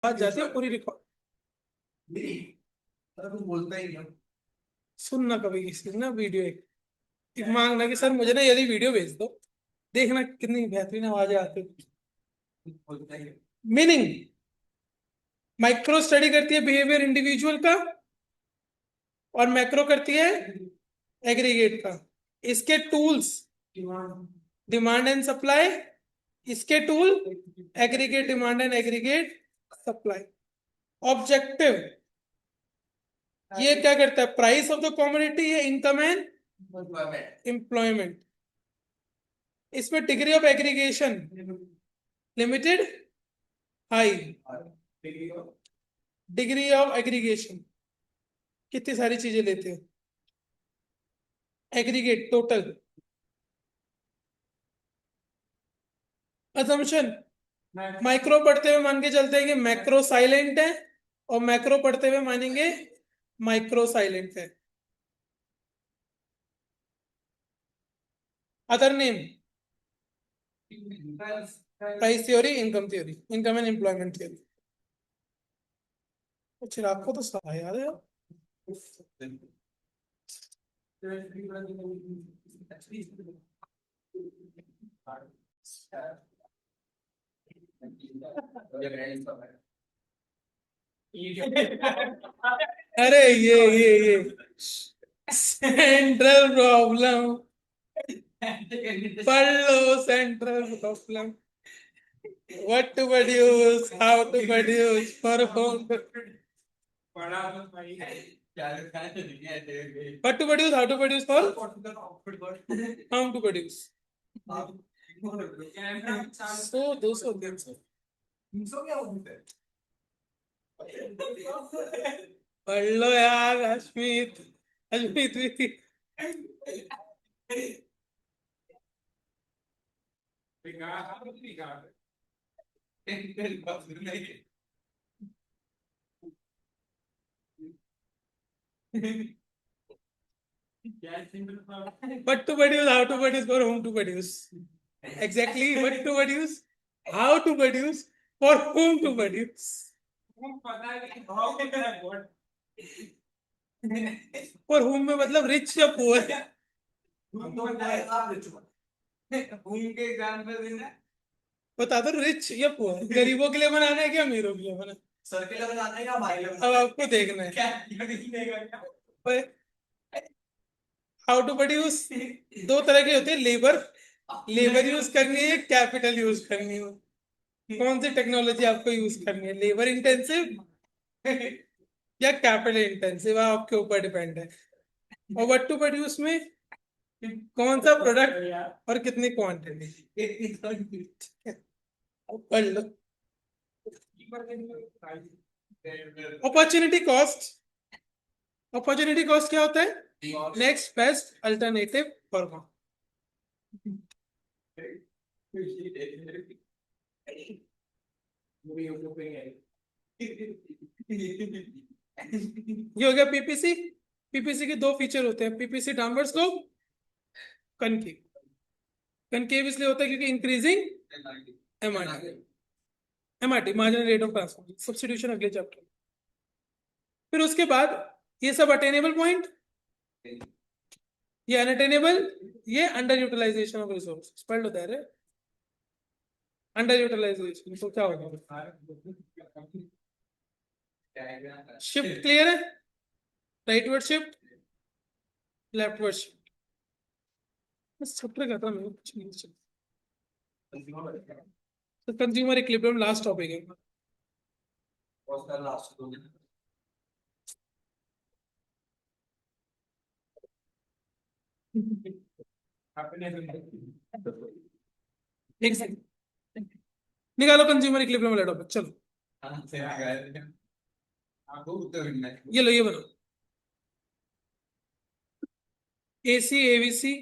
बात जाती है पूरी रिकॉर्ड बोलता ही नहीं। सुनना कभी किसी ना वीडियो एक मांगना कि सर मुझे ना यदि वीडियो भेज दो, देखना कितनी बेहतरीन आवाजें आती है। मीनिंग माइक्रो स्टडी करती है बिहेवियर इंडिविजुअल का और मैक्रो करती है एग्रीगेट का। इसके टूल्स डिमांड एंड सप्लाई, इसके tool aggregate demand and aggregate supply. Objective ये क्या करता है, प्राइस ऑफ द कमोडिटी है इनकम एंड एम्प्लॉयमेंट। इसमें degree of aggregation limited high, degree of aggregation कितनी सारी चीजें लेते हैं, एग्रीगेट टोटल। असम्पशन माइक्रो पढ़ते हुए मान के चलते हैं कि मैक्रो साइलेंट है और मैक्रो पढ़ते हुए मानेंगे माइक्रो साइलेंट है। Other name price theory, income theory, income and employment theory. Chirag को तो सारा याद है। अरे ये सेंट्रल प्रॉब्लम पढ़ लो, central problem. What to produce, how to produce, for whom. What to produce, how to produce, for whom to produce. So 200 पढ़ लो यार अश्मित, अश्मित भी what to produce, how to produce, for whom to produce. Exactly, what to produce, how to produce, for whom to produce. For whom में मतलब rich या poor. बता दो rich या poor, गरीबों के लिए बनाना है क्या अमीरों के लिए बनाना है? सर के लिए बनाना है या भाई के लिए? अब आपको देखना है। हाउ टू प्रोड्यूस दो तरह के होते हैं, लेबर यूज करनी है, कैपिटल यूज करनी है। कौन सी टेक्नोलॉजी आपको यूज करनी है, लेबर इंटेंसिव या कैपिटल इंटेंसिव, आपके ऊपर डिपेंड है। और व्हाट टू प्रोड्यूस में कौन सा प्रोडक्ट और कितनी क्वांटिटी। पढ़ लो। अपॉर्चुनिटी कॉस्ट, अपॉर्चुनिटी कॉस्ट क्या होता है, नेक्स्ट बेस्ट अल्टरनेटिव फॉर्मा। ये हो गया पीपीसी। पीपीसी के दो फीचर होते हैं, PPC downward slope, concave. Concave इसलिए होता है क्योंकि increasing MRT, MRT marginal rate of transfer, substitution अगले चैप्टर। फिर उसके बाद ये सब अटेनेबल पॉइंट, ये अनअटेनेबल, ये अंडर यूटिलाइजेशन ऑफ रिसोर्स। पढ़ लो तेरे अंडर यूटिलाइजेशन तो क्या होगा। शिफ्ट क्लियर है, राइटवर्ड शिफ्ट, लेफ्टवर्ड शिफ्ट, बस चैप्टर खत्म है, कुछ नहीं चल। तो कंज्यूमर इक्विलिब्रियम लास्ट टॉपिक है। एक सेकंड निकालो कंज्यूमर इक्विलिब्रियम वाला टॉपिक, चलो। ये लो, ये बनाओ, एसी, एवीसी,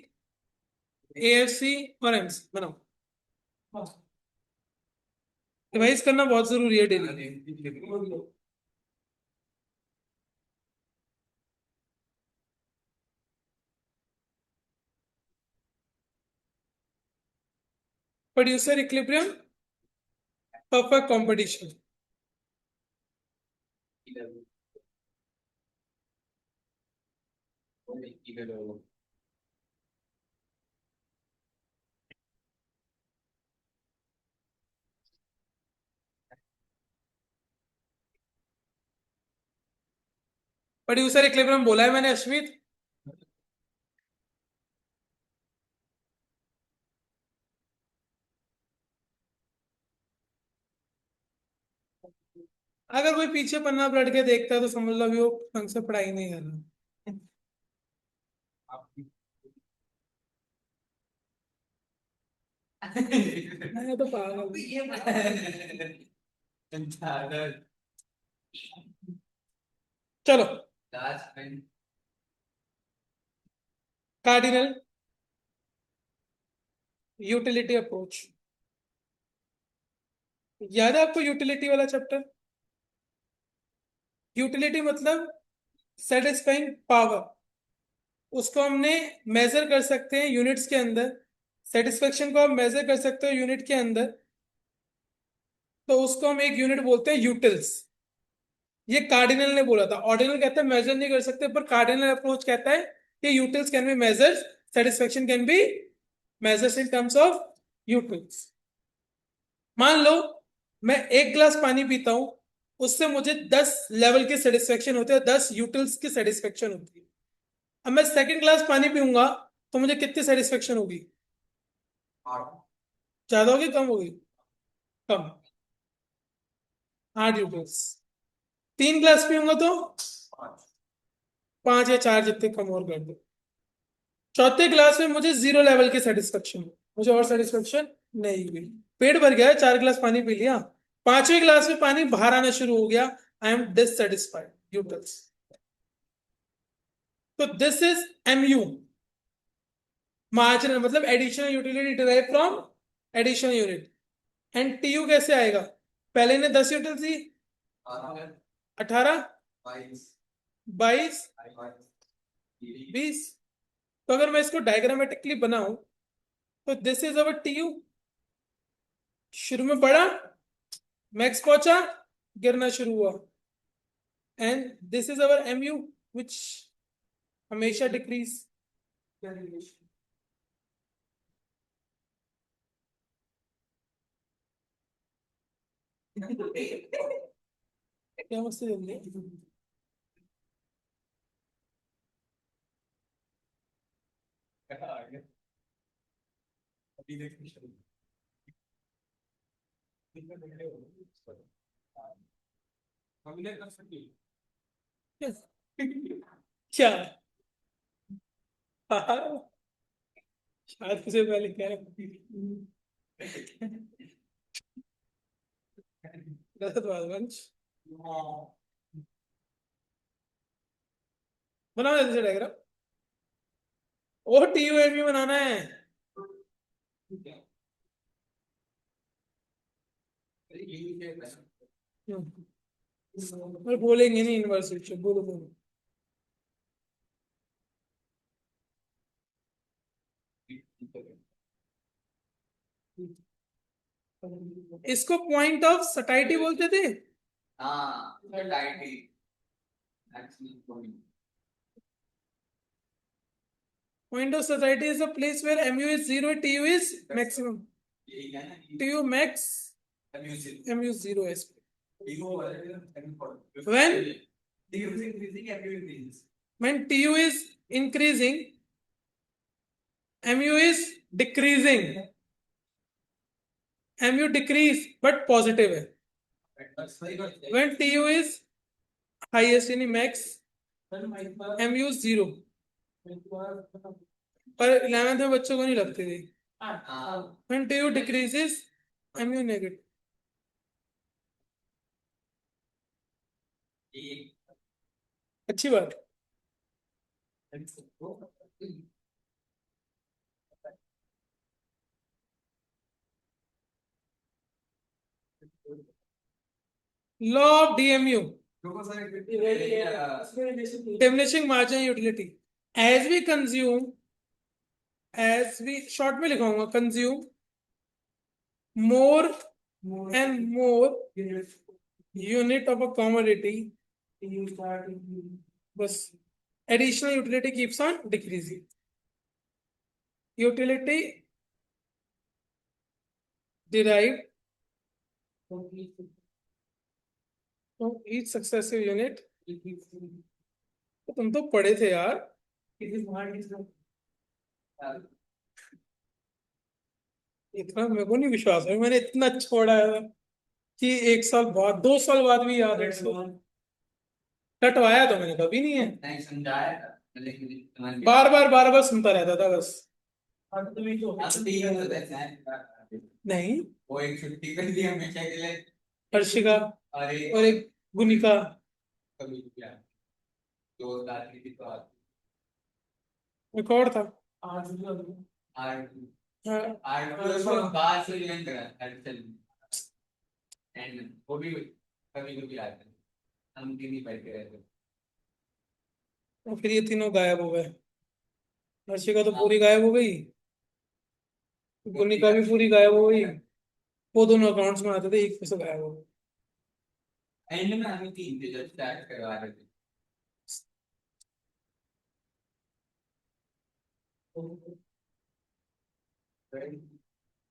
एएफसी और एमसी बनाओ। रिवाइज करना बहुत जरूरी है daily. Producer equilibrium, perfect competition. Producer equilibrium बोला है मैंने अश्मित। अगर कोई पीछे पन्ना पलट के देखता है तो समझ लो भी वो ढंग से पढ़ाई नहीं कर रहा। मैं तो पागल हूँ। चलो, कार्डिनल यूटिलिटी अप्रोच याद है आपको? यूटिलिटी वाला चैप्टर, यूटिलिटी मतलब सेटिस्फाइंग पावर, उसको हमने मेजर कर सकते हैं यूनिट्स के अंदर। सेटिस्फेक्शन को आप मेजर कर सकते हो यूनिट के अंदर, तो उसको हम एक यूनिट बोलते हैं यूटिल्स। ये कार्डिनल ने बोला था। ऑर्डिनल कहता है मेजर नहीं कर सकते, पर कार्डिनल अप्रोच कहता है कि utils can be measured, satisfaction can be measured in terms of utils. मान लो मैं एक गिलास पानी पीता हूं, उससे मुझे 10 लेवल की सेटिस्फेक्शन होती है, 10 यूटिल्स की सेटिस्फेक्शन होती है। अब मैं सेकंड ग्लास पानी पीऊंगा तो मुझे कितनी सेटिस्फेक्शन होगी? ज्यादा होगी कम होगी? कम, 8 यूटिल्स। 3 गिलास पीऊंगा तो 5 या 4 जितने कम और कर दो। चौथे ग्लास में मुझे 0 लेवल की सेटिस्फेक्शन, मुझे और सेटिस्फेक्शन नहीं हुई। पेट भर गया है, 4 गिलास पानी पी लिया, 5वें गिलास में पानी बाहर आना शुरू हो गया, आई एम डिससेटिस्फाइड, यूटिल्स। तो दिस इज एमयू, मार्जिनल मतलब additional utility derive from additional unit. And TU कैसे आएगा? पहले ने 10 यूटिल थी, 18, 22, 20। तो अगर मैं इसको डायग्रामेटिकली बनाऊं तो दिस इज अवर टीयू, शुरू में बढ़ा, मैक्स पहुंचा, गिरना शुरू हुआ। And this is our MU which हमेशा डिक्रीज। क्या मुझसे जल्दी? क्या? हाँ, शादी से पहले क्या गलत बात वंश। बनाओ जल्दी से diagram. O T U M U बनाना है। और बोलेंगे नहीं इनवर्स, बोलो बोलो। इसको पॉइंट ऑफ सटाइटी बोलते थे। हाँ, point of society is a place where mu is 0, tu is maximum, tu max, mu 0 is when tu is increasing, mu is decreasing, mu decrease but positive है। when tu is highest यानी max, mu 0, पर 11th में बच्चों को नहीं लगती थी। when tu decreases, mu negative। अच्छी बात। Law of DMU, diminishing marginal utility, as we consume, as we short में लिखाऊंगा, consume more and more unit of a commodity, बस additional utility keeps on decreasing. Utility derived from each successive unit. तो तुम तो पढ़े थे यार. इतना मेरे को नहीं विश्वास है, मैंने इतना छोड़ा है कि 1 साल बाद 2 साल बाद भी याद है. कटवाया तो मैंने कभी नहीं है. नहीं समझाया था लेकिन बार बार सुनता रहता था बस. अब तो ठीक है, तो ऐसा है। नहीं, वो एक छुट्टी कर दी हमेशा के लिए, हर्षिका अरे और एक गुनिका. कभी क्या दो दादी की तो एक और था. आज हाँ, आज तो बात से ज्वाइन करा एक्चुअली, एंड वो भी कभी कभी आते हैं, हम तीन ही बैठे रहते हैं. और फिर ये तीनों गायब हो गए. हर्षिका तो पूरी गायब हो गई, गुनिका भी पूरी गायब हो गई. वो दोनों अकाउंट्स में आते थे, एक पैसे गायब हो गए. एंड में हमें तीन थे जब स्टार्ट करवा रहे थे.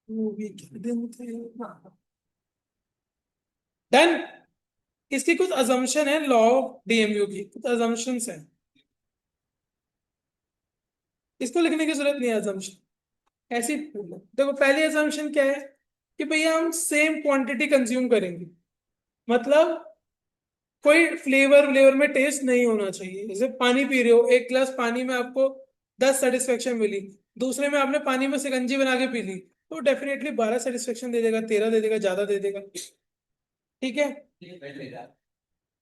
वो भी क्या दिन थे. डन. इसकी कुछ अजम्पशन है लॉ ऑफ डीएमयू की, कुछ अजम्पशंस हैं. इसको लिखने की जरूरत नहीं है अजम्पशन, ऐसी देखो. पहली अजम्पशन क्या है कि भैया हम सेम क्वांटिटी कंज्यूम करेंगे. मतलब कोई फ्लेवर फ्लेवर में टेस्ट नहीं होना चाहिए. जैसे पानी पी रहे हो, एक गिलास पानी में आपको 10 सेटिस्फेक्शन मिली, दूसरे में आपने पानी में शिकंजी बना के पी ली, तो डेफिनेटली 12 सेटिस्फेक्शन दे देगा, 13 दे देगा, ज्यादा दे देगा. ठीक है,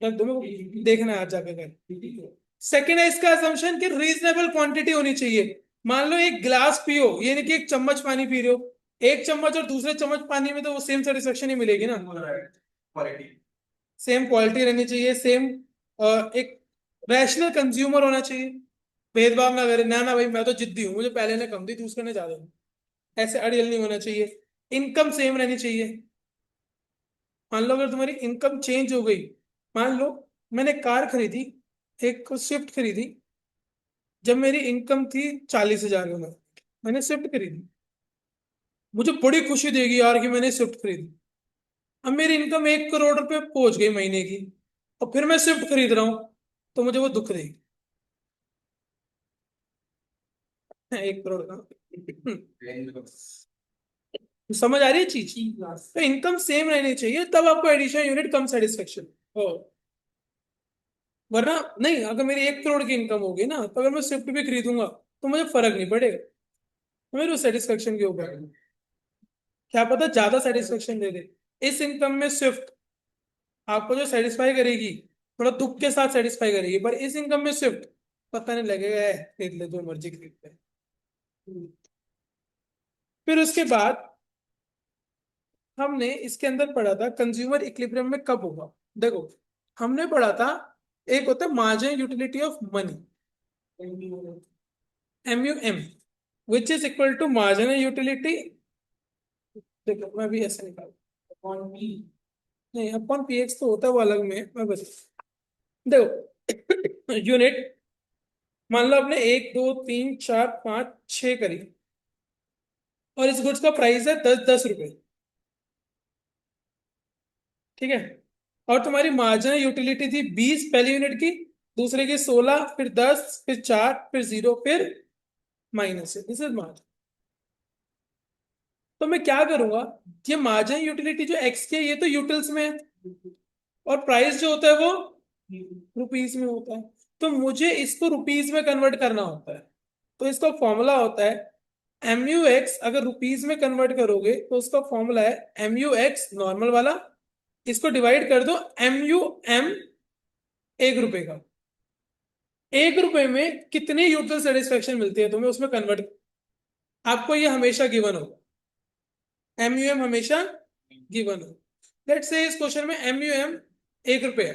रख दो, मेरे को देखना है आज जाकर कर. सेकेंड है इसका असम्पशन कि रीजनेबल क्वांटिटी होनी चाहिए. मान लो एक गिलास पियो, ये नहीं कि एक चम्मच पानी पी रहे हो. एक चम्मच और दूसरे चम्मच पानी में तो वो सेम सेटिस्फेक्शन ही मिलेगी ना. सेम क्वालिटी रहनी चाहिए, सेम. एक रैशनल कंज्यूमर होना चाहिए, भेदभाव ना करे. ना ना भाई मैं तो जिद्दी हूँ, मुझे पहले ने कम दी, दूसरे ने ज्यादा दी. ऐसे अड़ियल नहीं होना चाहिए. इनकम सेम रहनी चाहिए. मान लो अगर तुम्हारी इनकम चेंज हो गई, मान लो मैंने कार खरीदी, एक स्विफ्ट खरीदी, जब मेरी इनकम थी 40,000 में, मैंने स्विफ्ट खरीदी. मुझे बड़ी खुशी देगी यार कि मैंने स्विफ्ट खरीदी. अब मेरी इनकम 1 करोड़ रुपए पहुंच गई महीने की, और फिर मैं स्विफ्ट खरीद रहा हूँ, तो मुझे वो दुख देगी. 1 करोड़ का. समझ आ रही है चीज. तो इनकम सेम रहनी चाहिए, तब आपको एडिशनल यूनिट कम सेटिस्फेक्शन हो. वरना नहीं. अगर मेरी 1 करोड़ की इनकम होगी ना, तो अगर मैं स्विफ्ट भी खरीदूंगा तो मुझे फर्क नहीं पड़ेगा. मेरे सेटिस्फेक्शन के ऊपर है. क्या पता ज्यादा सेटिस्फेक्शन दे दे. इस इनकम में स्विफ्ट आपको जो सेटिस्फाई करेगी, थोड़ा दुख के साथ सेटिस्फाई करेगी, पर इस इनकम में स्विफ्ट पता नहीं लगेगा, खरीद ले जो मर्जी खरीद ले. फिर उसके बाद हमने इसके अंदर पढ़ा था कंज्यूमर इक्विलिब्रियम में कब होगा. देखो, हमने पढ़ा था एक होता है marginal utility of money, MUM, which is equal to marginal utility. देखो मैं भी ऐसे निकाल, नहीं अपॉन PX तो होता है वो अलग में, मैं बस. देखो यूनिट, मान लो आपने 1 2 3 4 5 6 करी, और इस गुड्स का प्राइस है 10 10 रुपए. ठीक है, और तुम्हारी मार्जिनल यूटिलिटी थी 20 पहली यूनिट की, दूसरे की 16, फिर 10, फिर 4, फिर 0, फिर माइनस है. This is margin. तो मैं क्या करूंगा, ये मार्जिनल यूटिलिटी जो एक्स की है, ये तो यूटिल्स में है, और प्राइस जो होता है वो रुपीस में होता है. तो मुझे इसको रुपीस में कन्वर्ट करना होता है. तो इसका फॉर्मूला होता है MUX. अगर रुपीस में कन्वर्ट करोगे तो उसका फॉर्मूला है MUX नॉर्मल वाला, इसको डिवाइड कर दो MUM 1 रुपए का. 1 रुपए में कितनी यूटिल सेटिस्फेक्शन मिलती है तुम्हें, उसमें कन्वर्ट. आपको ये हमेशा गिवन होगा, MUM हमेशा गिवन हो. लेट्स से इस क्वेश्चन में MUM 1 रुपए है.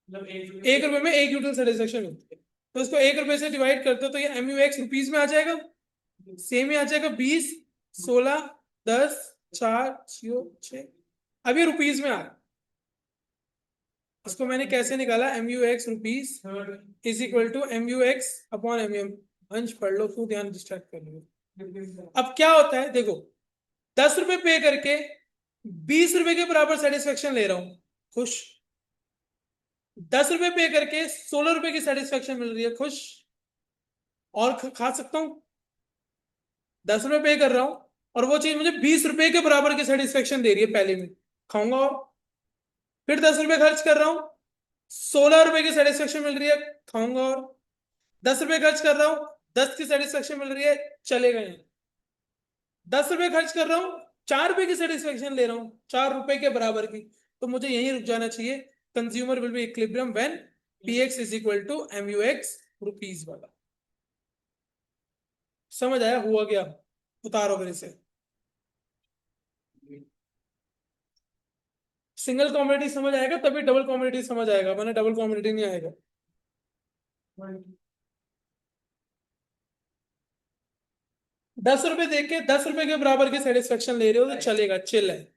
1 रुपए में एक यूटिल सेटिस्फेक्शन मिलती है, तो इसको 1 रुपए से डिवाइड करते हो तो ये MUX रुपीज में आ जाएगा. सेम ही आ जाएगा 20 16 10 4 0 6. अब ये रुपीज में आ रहा है. इसको मैंने कैसे निकाला, MUX rupees is equal to MUX upon MM। अंश पढ़ लो, तू ध्यान डिस्ट्रैक्ट कर लो। अब क्या होता है देखो, 10 रुपए पे करके 20 रुपए के बराबर सेटिस्फेक्शन ले रहा हूं, खुश। 10 रुपए पे करके 16 रुपए की सेटिस्फेक्शन मिल रही है, खुश। और खा सकता हूं। 10 रुपए पे कर रहा हूं और वो चीज मुझे 20 रुपए के बराबर की सेटिस्फेक्शन दे रही है, पहले में खाऊंगा। और फिर 10 रुपए खर्च कर रहा हूं, 16 रुपए की सेटिस्फेक्शन मिल रही है, खाऊंगा। और 10 रुपए खर्च कर रहा हूं, 10 की सेटिस्फेक्शन मिल रही है, चलेगा यहाँ। 10 रुपए खर्च कर रहा हूँ, 4 रुपए की सेटिस्फेक्शन ले रहा हूँ, 4 रुपए के बराबर की, तो मुझे यहीं रुक जाना चाहिए। Consumer will be equilibrium when PX is equal to MUX rupees वाला। समझ आया हुआ क्या? उतारो फिर इसे। सिंगल कॉमोडिटी समझ आएगा तभी डबल कॉमोडिटी समझ आएगा, वरना डबल कॉमोडिटी नहीं आएगा। 10 रुपए देख के 10 रुपए के बराबर की सेटिस्फेक्शन ले रहे हो तो चलेगा, चिल है।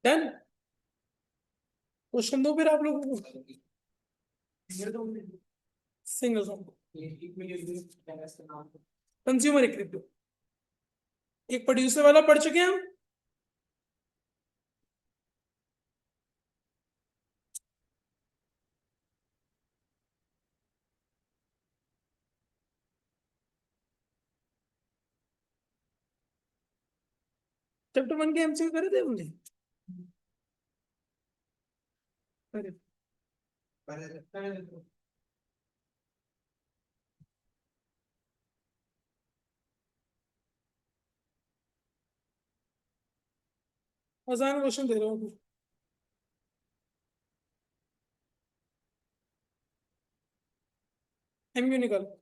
डन। क्वेश्चन दो फिर आप लोगों को। सिंगल कंज्यूमर इक्विलिब्रियम, एक प्रोड्यूसर वाला पढ़ चुके हैं हम। चैप्टर 1 के MCQ करे थे हमने। करे आसान क्वेश्चन दे रहा हूँ। MU निकालो।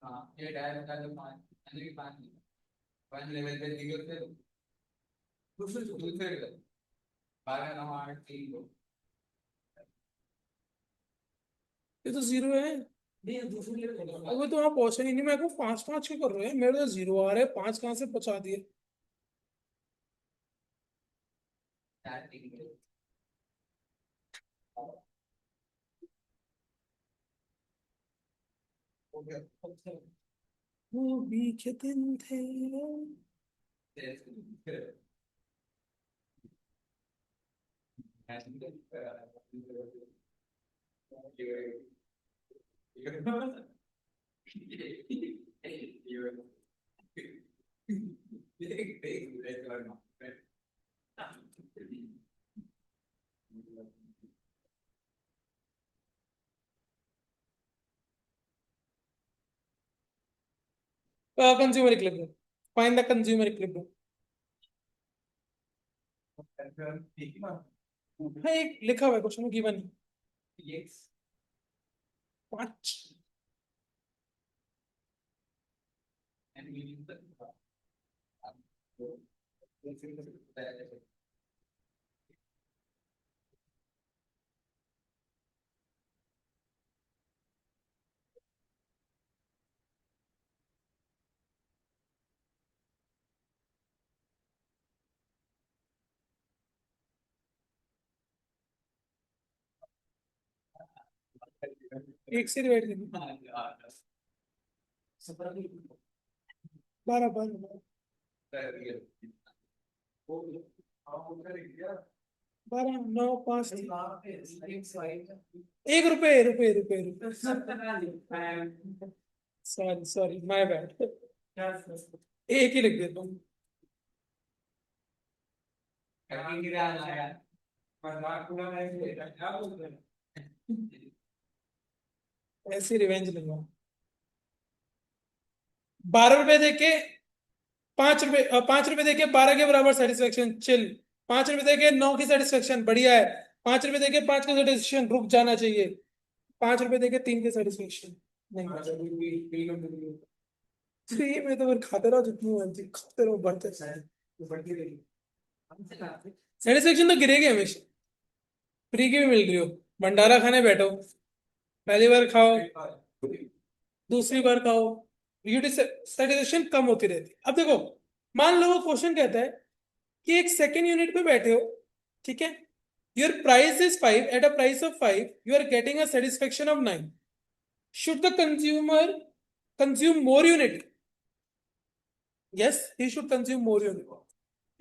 हाँ ये डायरेक्ट का जो पांच यानी कि पांच वन लेवल पे दिखे थे दूसरे का 12 9 8 3 2 ये तो जीरो है। अबे तो आप पहुंचे ही नहीं, मेरे को 5 5 क्यों कर रहे हैं? मेरे तो जीरो आ रहे हैं, 5 कहाँ से पहुंचा दिए? 4 3 वो भी के दिन थे। Consumer equilibrium, find the consumer equilibrium. है एक लिखा हुआ है क्वेश्चन गिवन, पांच। एक से डिवाइड करना, 12 12 12 9 5 1 रुपए रुपए रुपए रुपए, सॉरी सॉरी माय बैड, एक ही लिख देता हूँ। ऐसी रिवेंज लूंगा। 12 रुपए देके 5 रुपए, 5 रुपए देके 12 के बराबर सेटिस्फेक्शन चिल, 5 रुपए देके 9 की सेटिस्फेक्शन बढ़िया है, 5 रुपए देके 5 का सेटिस्फेक्शन रुक जाना चाहिए, 5 रुपए देके 3 के सेटिस्फेक्शन नहीं। थ्री में तो फिर खाते रहो जितनी मर्जी खाते रहो, बढ़ते सेटिस्फेक्शन तो गिरेगी हमेशा। फ्री की भी मिल रही हो, भंडारा खाने बैठो, पहली बार खाओ, दूसरी बार खाओ, सेटिस्फेक्शन कम होती रहती है। अब देखो, मान लो वो क्वेश्चन कहता है कि एक सेकेंड यूनिट पे बैठे हो, ठीक है, your price is 5, at a price of 5 you are getting a satisfaction of 9, should the consumer consume more unit? Yes, he should consume more unit,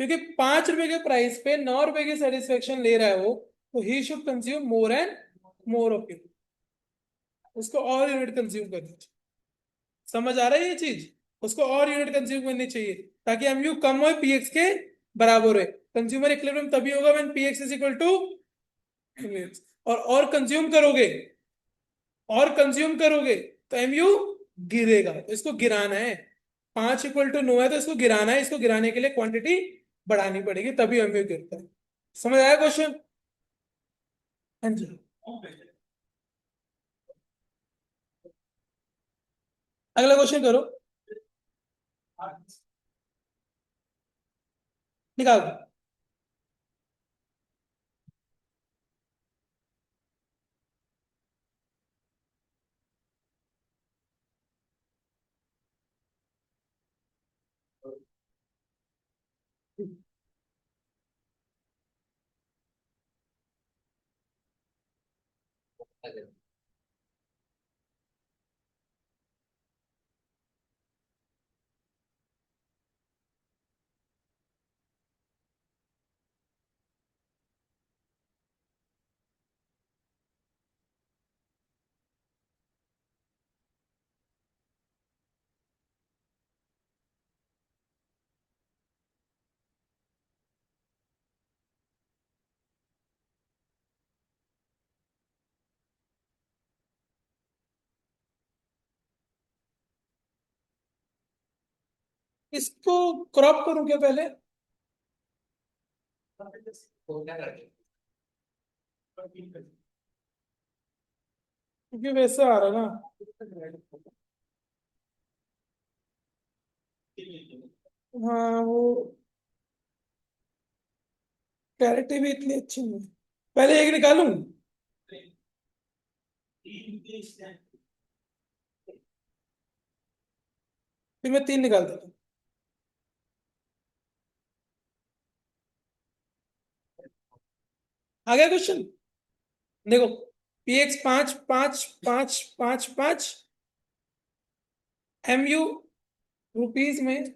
क्योंकि 5 रुपए के प्राइस पे 9 रुपए की सेटिस्फेक्शन ले रहा है वो, तो ही should consume more and more of unit, उसको और यूनिट कंज्यूम करनी चाहिए। समझ आ रहा है ये चीज? उसको और यूनिट कंज्यूम करनी चाहिए ताकि एमयू कम हो, पीएक्स के बराबर है। कंज्यूमर इक्विलिब्रियम तभी होगा when PX is equal to MU. और कंज्यूम करोगे, और कंज्यूम करोगे तो एमयू गिरेगा, तो इसको गिराना है। 5 = 9 है तो इसको गिराना है, इसको गिराने के लिए क्वांटिटी बढ़ानी पड़ेगी तभी एमयू गिरता है। समझ आया क्वेश्चन? हाँ जी। अगला क्वेश्चन करो, निकाल दो। इसको क्रॉप करूं क्या पहले? क्योंकि वैसे आ रहा है ना। हाँ वो क्लैरिटी भी इतनी अच्छी नहीं है। पहले एक निकालूं, फिर मैं 3 निकाल देता हूँ। आ गया क्वेश्चन? देखो, पीएक्स 5 5 5 5 5, एमयू रुपीज में,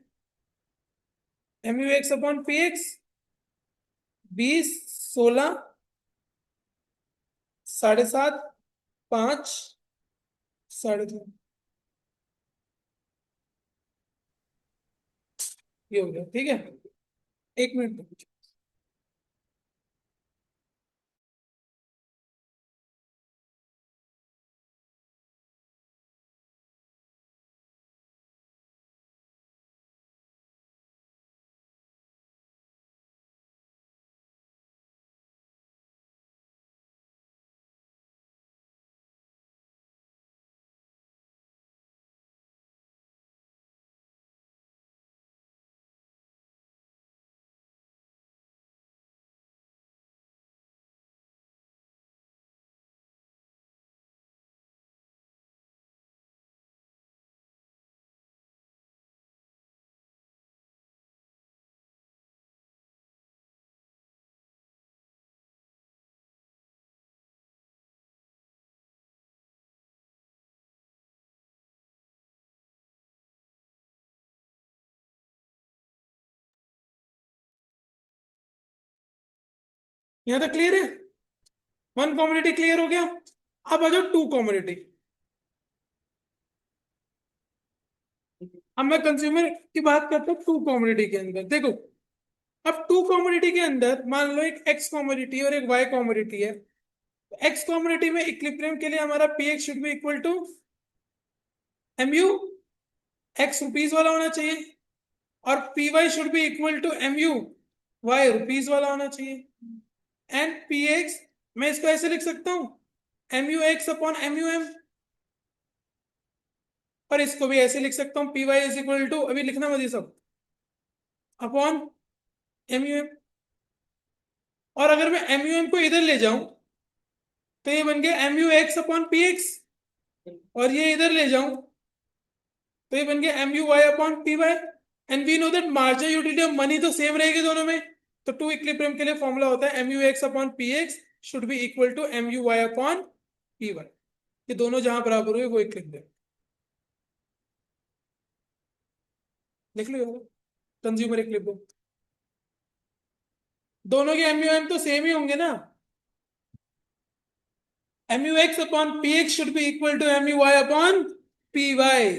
एमयू एक्स अपॉन पीएक्स 20 16 7.5 5 3.5, ये हो गया ठीक है। 1 मिनट। यहाँ तक क्लियर है? वन कॉमोडिटी क्लियर हो गया। अब आ जाओ टू कॉमोडिटी। अब मैं कंज्यूमर की बात करता हूँ टू कॉमोडिटी के अंदर। देखो, अब टू कॉमोडिटी के अंदर मान लो एक एक्स कॉमोडिटी और एक वाई कॉमोडिटी है। एक्स कॉमोडिटी में इक्विलिब्रियम के लिए हमारा P X should be equal to M U, X rupees वाला होना चाहिए, और P Y should be equal to M U, Y rupees वाला होना चाहिए। एंड पी एक्स, मैं इसको ऐसे लिख सकता हूं, M U X upon M U M. और इसको भी ऐसे लिख सकता हूं, P Y is equal to, अभी लिखना मत ये सब, अपॉन एम यू एम। और अगर मैं एम यू एम को इधर ले जाऊं तो ये बन गया M U X upon P X, और ये इधर ले जाऊं तो ये बन गया M U Y upon P Y. And we know that marginal utility of money तो सेम रहेगी दोनों में। तो टू इक्विलिब्रियम के लिए फॉर्मूला होता है M U X upon P X should be equal to M U Y upon P Y. ये दोनों जहां बराबर हुए वो इक्विलिब्रियम। लिख लो, कंज्यूमर इक्विलिब्रियम। दोनों के एम यू एम तो सेम ही होंगे ना। M U X upon P X should be equal to M U Y upon P Y.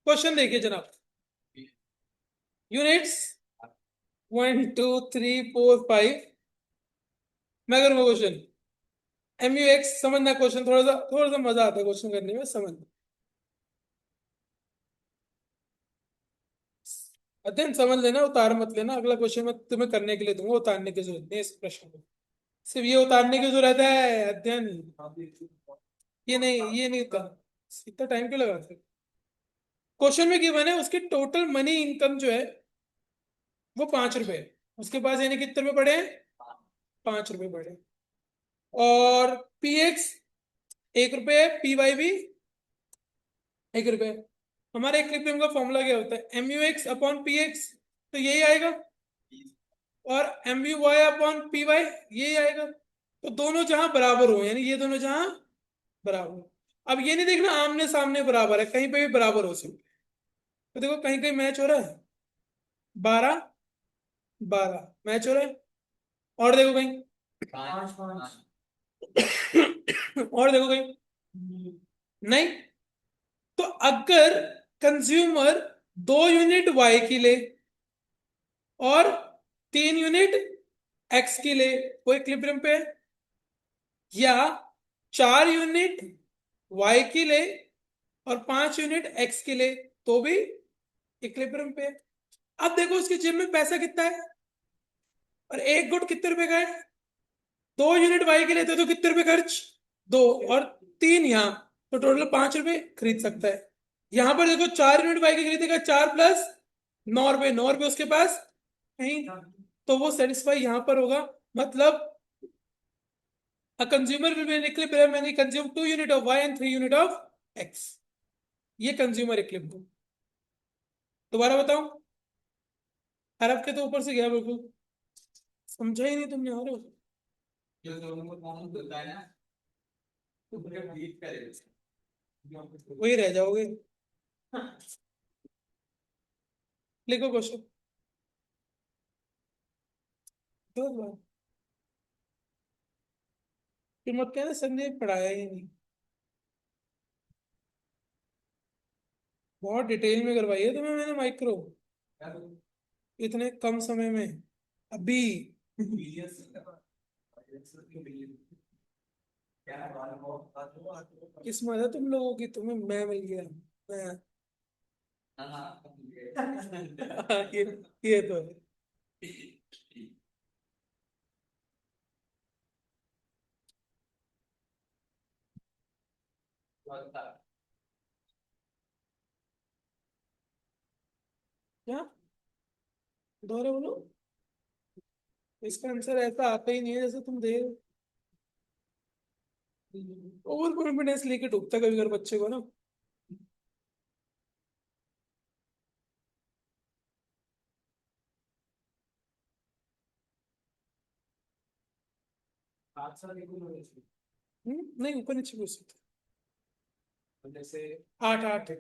Question देखिए जनाब, यूनिट्स 1 2 3 4 5। मैं करूंगा क्वेश्चन, एम यू एक्स समझना। क्वेश्चन थोड़ा सा मजा आता है क्वेश्चन करने में, समझना। अध्ययन समझ लेना, उतार मत लेना। अगला क्वेश्चन मैं तुम्हें करने के लिए दूंगा, उतारने की जरूरत नहीं है इस प्रश्न को। सिर्फ ये उतारने की जरूरत है, अध्ययन। ये नहीं उतार, इतना टाइम क्यों लगाते? क्वेश्चन में गिवन है उसकी टोटल मनी इनकम जो है वो 5 रुपए है। उसके पास यानी कितने रुपए पड़े हैं? 5 रुपए पड़े हैं। और पी एक्स 1 रुपए है, पी वाई भी 1 रुपए है। हमारे इक्विलिब्रियम का फॉर्मूला क्या होता है? M U X upon P X, तो यही आएगा। और M U Y upon P Y, यही आएगा। तो दोनों जहां बराबर हो, यानी ये दोनों जहां बराबर हो। अब ये नहीं देखना आमने सामने बराबर है, कहीं पे भी बराबर हो सकते। तो देखो कहीं कहीं मैच हो रहा है, 12 12 मैच हो रहा है। और देखो कहीं, पाँच पाँच। और देखो कहीं नहीं। तो अगर कंज्यूमर 2 यूनिट वाई की ले और 3 यूनिट एक्स की ले, वो इक्विलिब्रियम पे है। या 4 यूनिट वाई की ले और 5 यूनिट एक्स की ले, तो भी इक्विलिब्रियम पे है। अब देखो उसकी जेब में पैसा कितना है, और एक गुट कितने रुपए का है? 2 यूनिट वाई के लेते तो कितने रुपए खर्च? 2, और 3 यहाँ, तो टोटल 5 रुपए खरीद सकता है। यहां पर देखो 4 यूनिट वाई के खरीदेगा, 4 + 9 रुपए, 9 रुपए उसके पास नहीं, तो वो सेटिस्फाई यहां पर होगा। मतलब a consumer will be in equilibrium when he consume 2 unit of y and 3 unit of x। ये कंज्यूमर इक्विलिब्रियम। दोबारा बताऊं, अरब के तो ऊपर से गया बिल्कुल, समझा ही नहीं तुमने। और जो दोनों को कॉमन होता है ना, तो पूरा बीट करेगा। वही रह जाओगे। लिखो क्वेश्चन। फिर मत कहना सर ने पढ़ाया ही नहीं, बहुत डिटेल में करवाई है तुम्हें मैंने माइक्रो, इतने कम समय में। अभी किस्मत है तुम लोगों की, तुम्हें मैं मिल गया। मैं ये तो है। क्या दोबारा बोलो? इसका आंसर ऐसा आता ही नहीं है जैसे तुम दे। ओवर कॉन्फिडेंस लेके डूबता कभी कभी बच्चे को ना। नहीं ऊपर नीचे भी हो सकता है। जैसे 8 8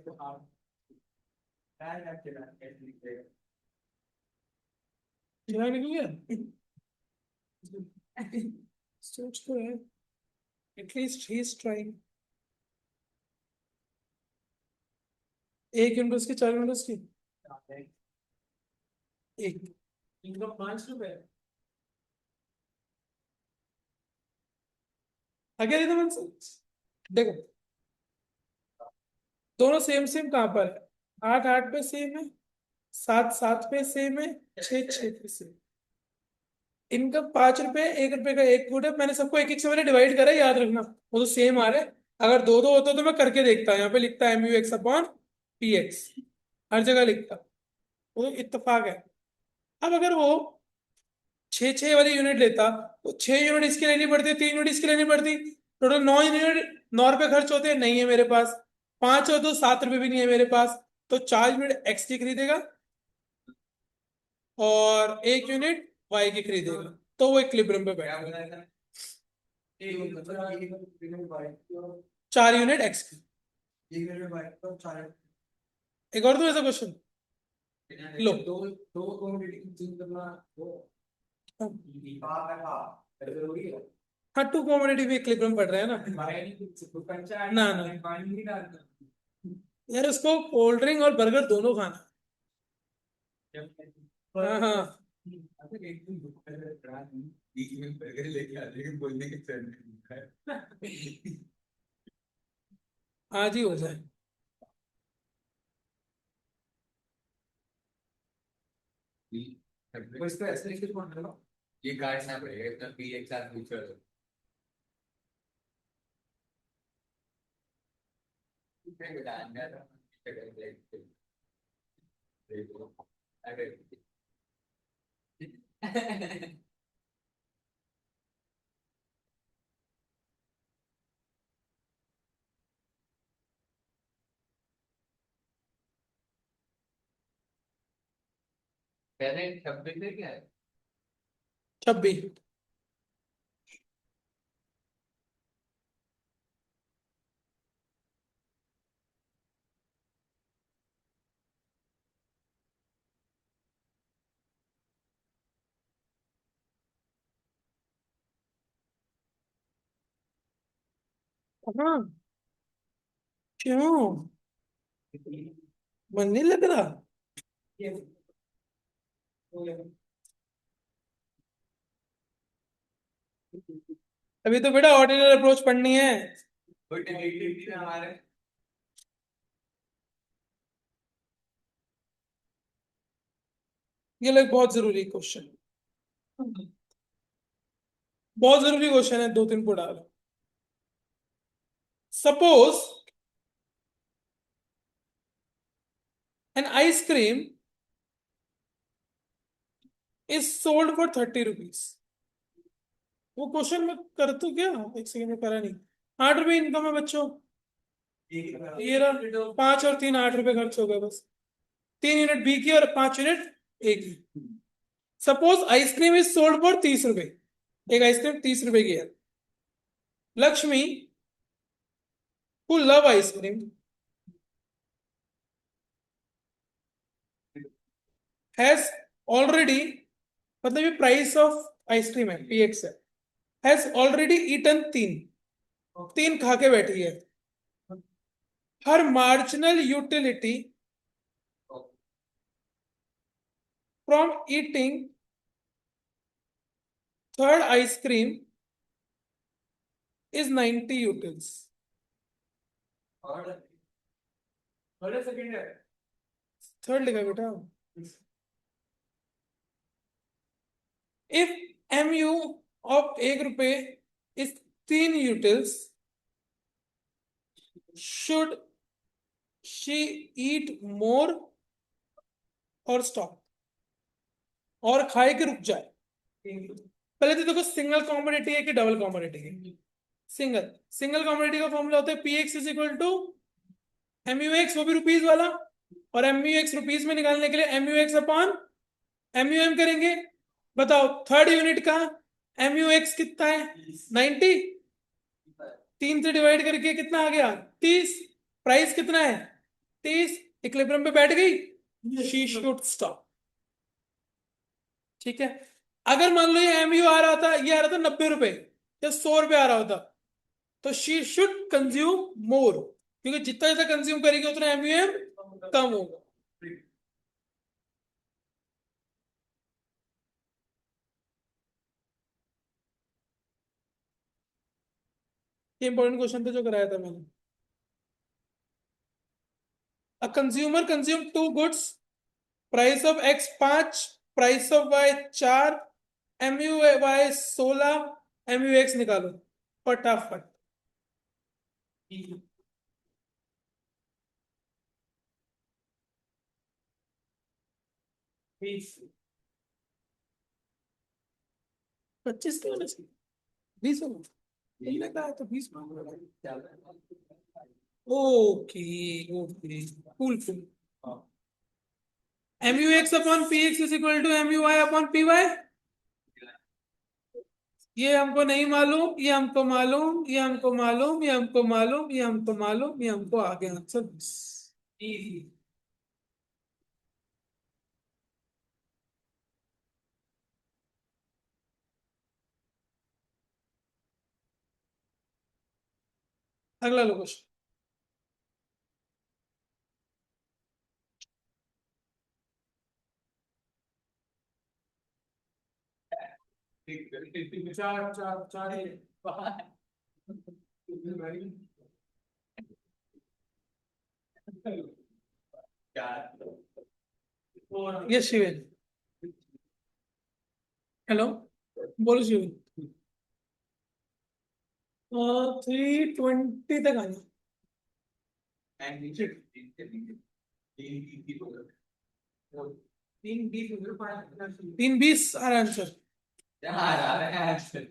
दिमाग निकल गया। सोच तो है, एटलीस्ट ही इज ट्राइंग। एक विंडोज की 4 विंडोज की एक इनका 5 रुपए आगे देखो मन से देखो, दोनों सेम सेम कहाँ पर है? 8 8 पे सेम है, 7 7 पे सेम है, 6 6 पे सेम। इनका 5 रुपए, 1 रुपए का एक गुड है। मैंने सबको एक एक से मैंने डिवाइड करा है, याद रखना वो तो सेम आ रहे हैं। अगर दो दो होता तो मैं करके देखता, यहाँ पे लिखता है MU x अपॉन PX, हर जगह लिखता, वो तो इत्तेफाक है। अब अगर वो 6 6 वाली यूनिट लेता तो 6 यूनिट इसकी लेनी पड़ती, 3 यूनिट इसकी लेनी पड़ती, टोटल 9 यूनिट। 9 रुपए खर्च होते हैं, नहीं है मेरे पास। 5 हो तो 7 रुपए भी नहीं है मेरे पास, तो 4 यूनिट एक्स की खरीदेगा और 1 यूनिट वाई की खरीदेगा, तो वो इक्विलिब्रियम पे क्या बैठेगा। बोला था? 4 यूनिट एक्स की। एक और दो ऐसा क्वेश्चन लो। दो दो कॉम्पिटिटिव करना वो जरूरी है। हाँ, 2 कॉमोडिटी भी इक्विलिब्रियम पढ़ रहे हैं ना। ना, ना। पानी नहीं डालना यार उसको कोल्ड ड्रिंक और बर्गर दोनों खाना। हाँ हाँ, एक दिन बीच में बर्गर लेके आ जाएंगे, बोलने के चल आज ही हो जाए। वो इसका ऐसे लिख के कौन करेगा? ये काटना पड़ेगा, इतना पी एक साथ पूछो तो। बेटा अंदर देखो अरे पहले 26 है क्या है? 26। हाँ, क्यों मन नहीं लग रहा? ये हो गया। अभी तो बेटा ऑर्डिनल अप्रोच पढ़नी है। कोई टेक्निक ना हमारे ये लोग बहुत जरूरी क्वेश्चन, बहुत जरूरी क्वेश्चन है, 2 3 को डालो। Suppose an ice cream is sold for 30 rupees. वो क्वेश्चन में कर तू क्या, एक सेकंड में करा नहीं। 8 रुपए इनकम है बच्चों, ये रहा 5 और 3 8 रुपए खर्च हो गए बस। 3 यूनिट बी की और 5 यूनिट ए की। Suppose ice cream is sold for 30 रुपए, एक आइसक्रीम 30 रुपए की है। Lakshmi who love ice cream has already, मतलब ये प्राइस ऑफ आइसक्रीम है, PX है, हैज ऑलरेडी ईटन 3 खा के बैठी है। Her marginal utility from eating third ice cream is 90 utils. और थोड़े सेकंड है। थर्ड लिखा बेटा। इफ MU ऑफ 1 रुपए is 3 utils, should she eat more और स्टॉप, और खाए कि रुक जाए? पहले तो देखो सिंगल कॉमोडिटी है कि डबल कॉमोडिटी है। सिंगल सिंगल कॉमोडिटी का फॉर्मूला होता है PX is equal to MUX, वो भी रुपीज वाला, और MUX रुपीज में निकालने के लिए MUX अपॉन MUM करेंगे। बताओ थर्ड यूनिट का MUX कितना है 90, 3 से डिवाइड करके कितना आ गया 30, प्राइस कितना है 30, इक्विलिब्रियम पे बैठ गई, शी शुड स्टॉप। ठीक है, अगर मान लो ये MU आ रहा था, ये आ रहा था 90 रुपए या 100 रुपए आ रहा होता, तो शी शुड कंज्यूम मोर, क्योंकि जितना ज्यादा कंज्यूम करेगी उतना MUM कम होगा। ये इंपॉर्टेंट क्वेश्चन था जो कराया था मैंने। A consumer consume two goods, price of X 5, price of Y 4, MUY 16, MUX निकालो फटाफट। बीस 25 के होना चाहिए, 20 होगा, यही लगता है तो 20 मांग रहा है। Okay okay, cool cool. MUX अपॉन PX is equal to MUY अपॉन PY। ये हमको नहीं मालूम, ये हमको मालूम, ये हमको मालूम, ये हमको मालूम, ये हमको मालूम, ये हमको आ गया आंसर। अगला लो क्वेश्चन। चार चार चार ही है। ये शिविर, हेलो, बोलो शिविर। 320 तक आना। तीन बीस 3:20 आ रहा आंसर। आंसर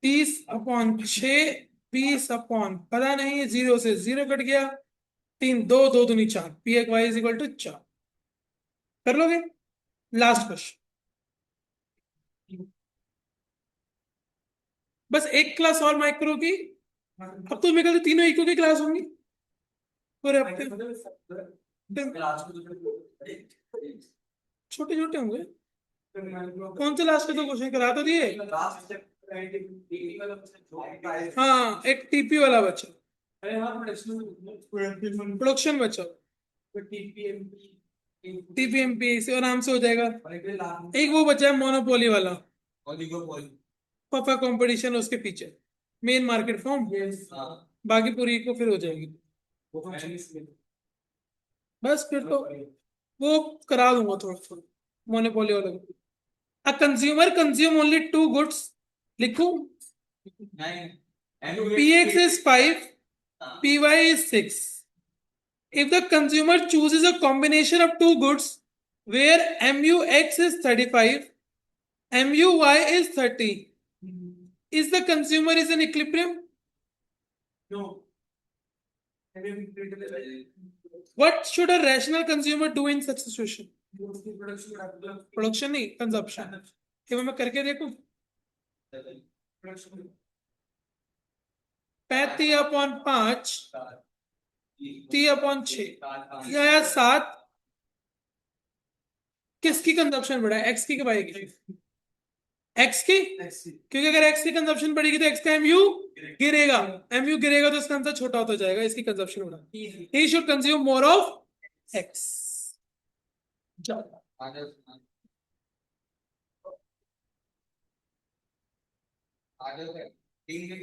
30/6, 20 पता नहीं है, 0 से 0 कट गया, 3 2 2 दूनी 4, PXY इज इक्वल टू 4। कर लोगे? लास्ट क्वेश्चन, बस एक क्लास और माइक्रो की। अब तो मेरे ख्याल से तीनों इको की क्लास होंगी पूरे हफ्ते। छोटे छोटे होंगे। कौन से लास्ट के दो क्वेश्चन करा तो दिए? हाँ, एक TP वाला बचा, अरे हाँ प्रोडक्शन बचा, TPMP से आराम से हो जाएगा। एक वो बचा है मोनोपोली वाला, पफा कंपटीशन उसके पीछे, मेन मार्केट फॉर्म, बाकी पूरी को फिर हो जाएगी। बस फिर तो वो करा दूंगा थोड़ा थोड़ा मोनोपोली वाला। अ कंज्यूमर कंज्यूम ओनली 2 गुड्स, लिखूं? PX is 5, PY is 6. If the consumer chooses a combination of 2 goods where MUX is 35, MUY is 30, is the consumer is in equilibrium? No. What should a rational consumer do in such situation? Production नहीं, consumption. ये मैं करके देखूं? 35/5, 3/6 या 7, किसकी consumption बढ़ा है, x की के वाई की? एक्स की, क्योंकि अगर एक्स की कंजप्शन बढ़ेगी तो एक्स का MU गिरेगा, MU गिरेगा तो इसका आंसर छोटा होता जाएगा, इसकी कंजप्शन बढ़ा। ही should consume more of x. आगे तीन के